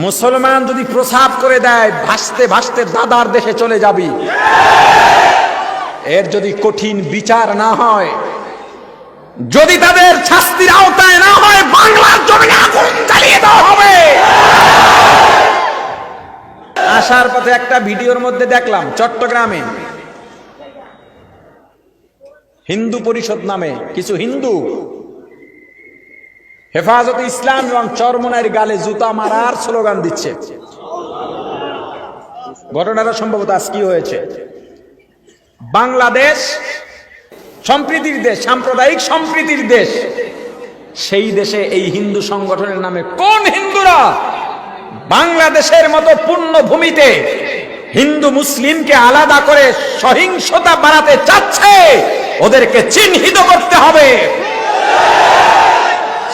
মুসলমান যদি প্রসাব করে দেয় ভাসতে ভাসতে দাদার দেশে চলে যাবি। এর যদি কঠিন বিচার না হয়, যদি তাদের শাস্তির আওতায় না হয়, বাংলার জমিনে আগুন জ্বালিয়ে দেওয়া হবে। আসার পথে একটা ভিডিওর মধ্যে দেখলাম চট্টগ্রামে হিন্দু পরিষদ নামে কিছু হিন্দু হেফাজতে ইসলাম এবং চরমোনাইয়ের গালে জুতা মারার স্লোগান দিচ্ছে। ঘটনাটা সম্ভবত আজ কি হয়েছে, বাংলাদেশ সম্প্রীতির দেশ, সাম্প্রদায়িক সম্প্রীতির দেশ, সেই দেশে এই হিন্দু সংগঠনের নামে কোন হিন্দুরা বাংলাদেশের মতো পুণ্যভূমিতে হিন্দু মুসলিমকে আলাদা করে সহিংসতা বাড়াতে চাচ্ছে, ওদেরকে চিহ্নিত করতে হবে।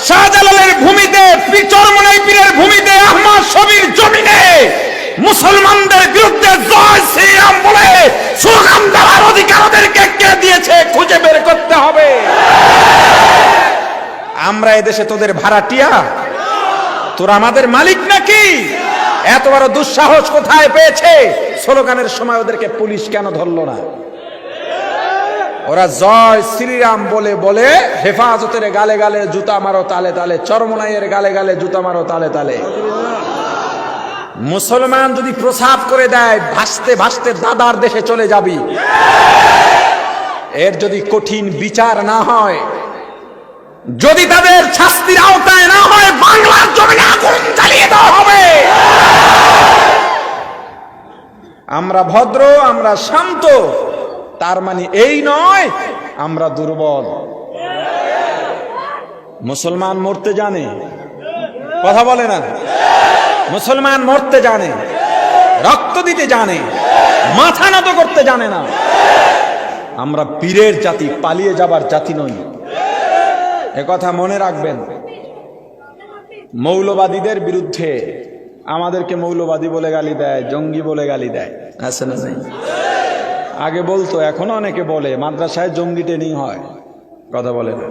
শাহজালালের ভূমিতে, চরমোনাই পীরের ভূমিতে, আহমদ শফীর জমিনে মুসলমানদের বিরুদ্ধে জয় শ্রীরাম বলে স্লোগান দেওয়ার অধিকার ওদেরকে কে দিয়েছে খুঁজে বের করতে হবে। আমরা এদেশে তোদের ভাড়াটিয়া, তোরা আমাদের মালিক নাকি? এত বড় দুঃসাহস কোথায় পেয়েছে? স্লোগানের সময় ওদেরকে পুলিশ কেন ধরলো না? ওরা জয় শ্রীরাম বলে বলে হেফাজতের গালে গালে জুতা মারো তালে তালে, চরমোনাইয়ের গালে গালে জুতা মারো তালে তালে। মুসলমান যদি প্রসাব করে দেয় ভাসতে ভাসতে দাদার দেশে চলে যাবি। এর যদি কঠিন বিচার না হয়, যদি তাদের শাস্তির আওতায় না হয়, বাংলার জমিনে আগুন জ্বালিয়ে দেওয়া হবে। আমরা ভদ্র, আমরা শান্ত, তার মানে এই নয় আমরা দুর্বল। মুসলমান মরতে জানে, কথা বলে না? মুসলমান মরতে জানে, রক্ত দিতে জানে, মাথা নত করতে জানে না। আমরা বীরের জাতি, পালিয়ে যাবার জাতি নই। একথা মনে রাখবেন। মৌলবাদীদের বিরুদ্ধে আমাদেরকে মৌলবাদী বলে গালি দেয়, জঙ্গি বলে গালি দেয়, আছে না? আগে বলতো, এখনো অনেকে বলে মাদ্রাসায় জঙ্গি ট্রেনিং হয়, কথা বলে না?